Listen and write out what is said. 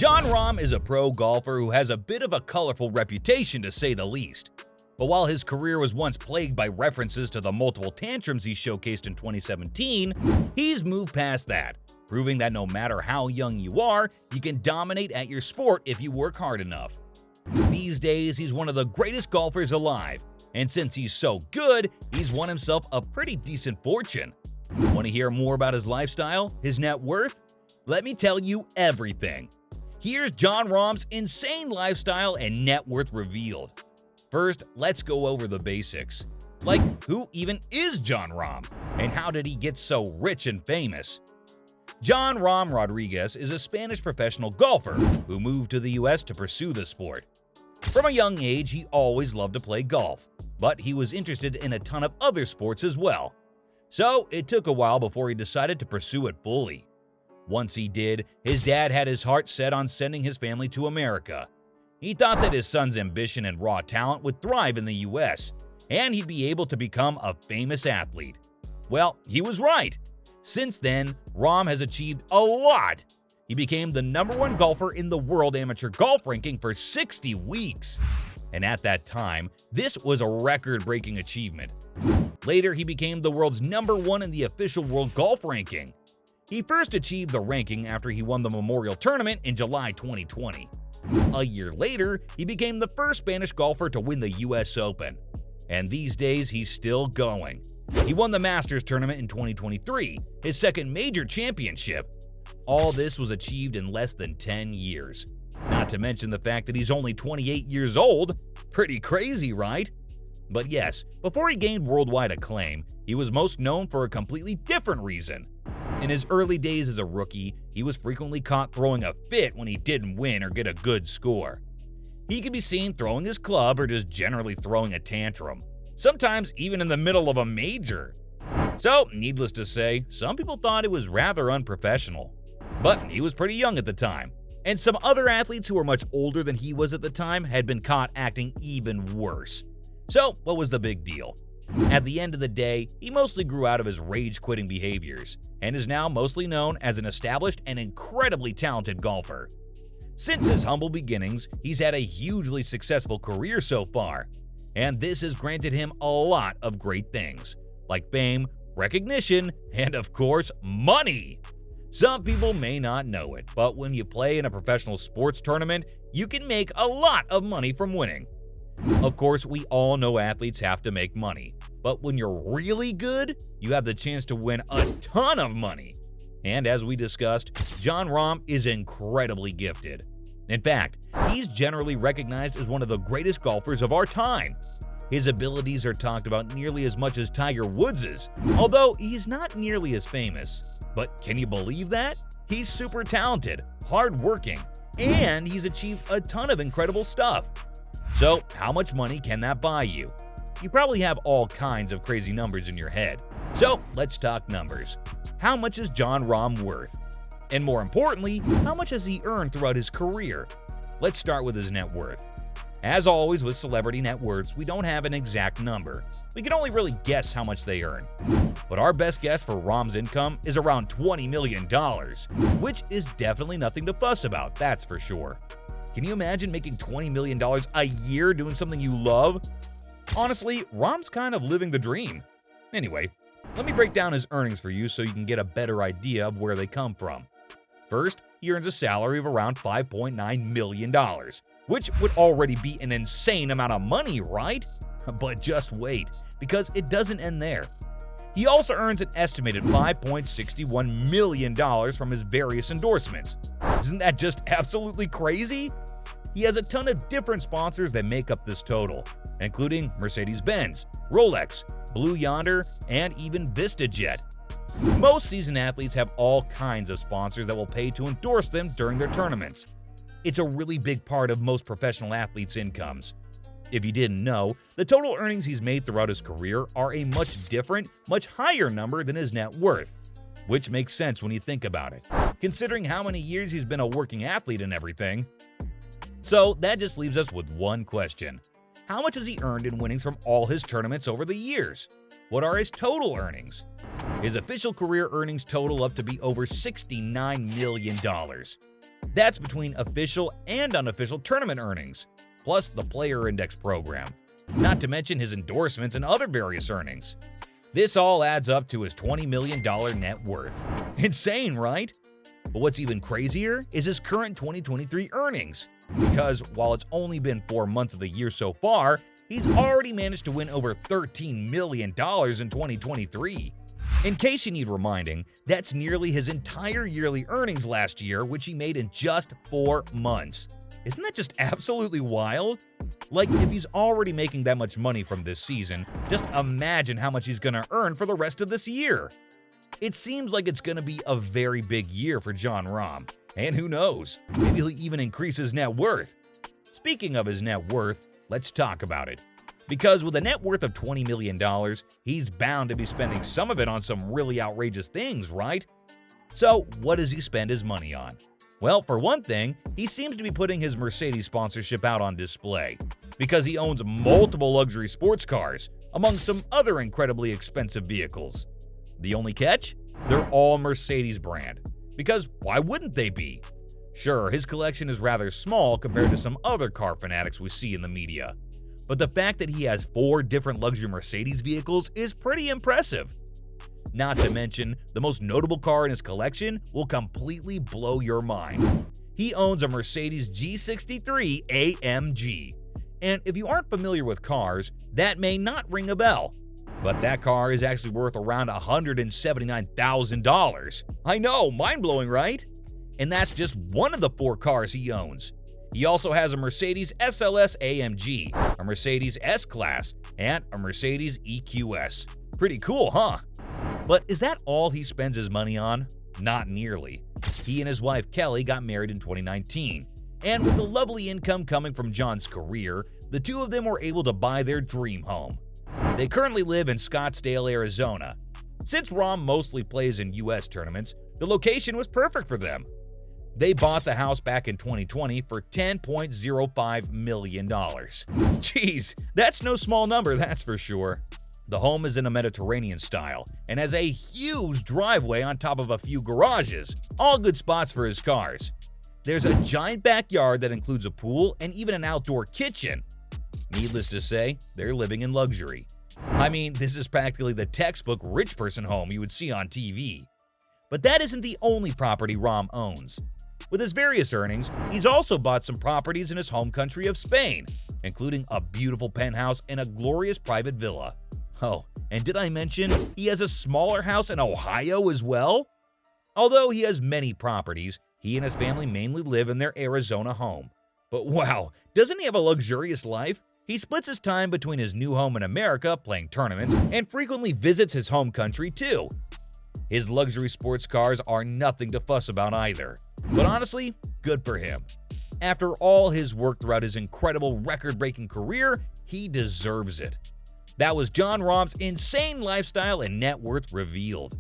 Jon Rahm is a pro golfer who has a bit of a colorful reputation to say the least. But while his career was once plagued by references to the multiple tantrums he showcased in 2017, he's moved past that, proving that no matter how young you are, you can dominate at your sport if you work hard enough. These days, he's one of the greatest golfers alive, and since he's so good, he's won himself a pretty decent fortune. Want to hear more about his lifestyle, his net worth? Let me tell you everything. Here's Jon Rahm's insane lifestyle and net worth revealed. First, let's go over the basics. Like, who even is Jon Rahm? And how did he get so rich and famous? Jon Rahm Rodriguez is a Spanish professional golfer who moved to the US to pursue the sport. From a young age, he always loved to play golf, but he was interested in a ton of other sports as well. So it took a while before he decided to pursue it fully. Once he did, his dad had his heart set on sending his family to America. He thought that his son's ambition and raw talent would thrive in the US, and he'd be able to become a famous athlete. Well, he was right. Since then, Rahm has achieved a lot. He became the #1 golfer in the world amateur golf ranking for 60 weeks. And at that time, this was a record-breaking achievement. Later, he became the world's #1 in the official world golf ranking. He first achieved the ranking after he won the Memorial Tournament in July 2020. A year later, he became the first Spanish golfer to win the US Open. And these days, he's still going. He won the Masters Tournament in 2023, his second major championship. All this was achieved in less than 10 years. Not to mention the fact that he's only 28 years old. Pretty crazy, right? But yes, before he gained worldwide acclaim, he was most known for a completely different reason. In his early days as a rookie, he was frequently caught throwing a fit when he didn't win or get a good score. He could be seen throwing his club or just generally throwing a tantrum, sometimes even in the middle of a major. So, needless to say, some people thought it was rather unprofessional. But he was pretty young at the time, and some other athletes who were much older than he was at the time had been caught acting even worse. So, what was the big deal? At the end of the day, he mostly grew out of his rage-quitting behaviors, and is now mostly known as an established and incredibly talented golfer. Since his humble beginnings, he's had a hugely successful career so far, and this has granted him a lot of great things, like fame, recognition, and of course, money! Some people may not know it, but when you play in a professional sports tournament, you can make a lot of money from winning. Of course, we all know athletes have to make money, but when you're really good, you have the chance to win a ton of money. And as we discussed, Jon Rahm is incredibly gifted. In fact, he's generally recognized as one of the greatest golfers of our time. His abilities are talked about nearly as much as Tiger Woods's, although he's not nearly as famous. But can you believe that? He's super talented, hardworking, and he's achieved a ton of incredible stuff. So, how much money can that buy you? You probably have all kinds of crazy numbers in your head. So, let's talk numbers. How much is Jon Rahm worth? And more importantly, how much has he earned throughout his career? Let's start with his net worth. As always with celebrity net worths, we don't have an exact number. We can only really guess how much they earn. But our best guess for Rahm's income is around $20 million, which is definitely nothing to fuss about, that's for sure. Can you imagine making $20 million a year doing something you love? Honestly, Rahm's kind of living the dream. Anyway, let me break down his earnings for you so you can get a better idea of where they come from. First, he earns a salary of around $5.9 million, which would already be an insane amount of money, right? But just wait, because it doesn't end there. He also earns an estimated $5.61 million from his various endorsements. Isn't that just absolutely crazy? He has a ton of different sponsors that make up this total, including Mercedes-Benz, Rolex, Blue Yonder, and even VistaJet. Most seasoned athletes have all kinds of sponsors that will pay to endorse them during their tournaments. It's a really big part of most professional athletes' incomes. If you didn't know, the total earnings he's made throughout his career are a much different, much higher number than his net worth. Which makes sense when you think about it, considering how many years he's been a working athlete and everything. So that just leaves us with one question. How much has he earned in winnings from all his tournaments over the years? What are his total earnings? His official career earnings total up to be over $69 million. That's between official and unofficial tournament earnings, plus the player index program, not to mention his endorsements and other various earnings. This all adds up to his $20 million net worth. Insane, right? But what's even crazier is his current 2023 earnings, because while it's only been 4 months of the year so far, he's already managed to win over $13 million in 2023. In case you need reminding, that's nearly his entire yearly earnings last year, which he made in just 4 months. Isn't that just absolutely wild? Like, if he's already making that much money from this season, just imagine how much he's gonna earn for the rest of this year. It seems like it's gonna be a very big year for Jon Rahm, and who knows, maybe he'll even increase his net worth. Speaking of his net worth, let's talk about it. Because with a net worth of $20 million, he's bound to be spending some of it on some really outrageous things, right? So what does he spend his money on? Well, for one thing, he seems to be putting his Mercedes sponsorship out on display, because he owns multiple luxury sports cars, among some other incredibly expensive vehicles. The only catch? They're all Mercedes brand, because why wouldn't they be? Sure, his collection is rather small compared to some other car fanatics we see in the media, but the fact that he has 4 different luxury Mercedes vehicles is pretty impressive. Not to mention, the most notable car in his collection will completely blow your mind. He owns a Mercedes G63 AMG. And if you aren't familiar with cars, that may not ring a bell. But that car is actually worth around $179,000. I know, mind-blowing, right? And that's just one of the 4 cars he owns. He also has a Mercedes SLS AMG, a Mercedes S-Class, and a Mercedes EQS. Pretty cool, huh? But is that all he spends his money on? Not nearly. He and his wife Kelly got married in 2019, and with the lovely income coming from Jon's career, the two of them were able to buy their dream home. They currently live in Scottsdale, Arizona. Since Rahm mostly plays in US tournaments, the location was perfect for them. They bought the house back in 2020 for $10.05 million. Jeez, that's no small number, that's for sure. The home is in a Mediterranean style and has a huge driveway on top of a few garages, all good spots for his cars. There's a giant backyard that includes a pool and even an outdoor kitchen. Needless to say, they're living in luxury. I mean, this is practically the textbook rich person home you would see on TV. But that isn't the only property Rahm owns. With his various earnings, he's also bought some properties in his home country of Spain, including a beautiful penthouse and a glorious private villa. Oh, and did I mention he has a smaller house in Ohio as well? Although he has many properties, he and his family mainly live in their Arizona home. But wow, doesn't he have a luxurious life? He splits his time between his new home in America playing tournaments and frequently visits his home country too. His luxury sports cars are nothing to fuss about either. But honestly, good for him. After all his work throughout his incredible record-breaking career, he deserves it. That was Jon Rahm's insane lifestyle and net worth revealed.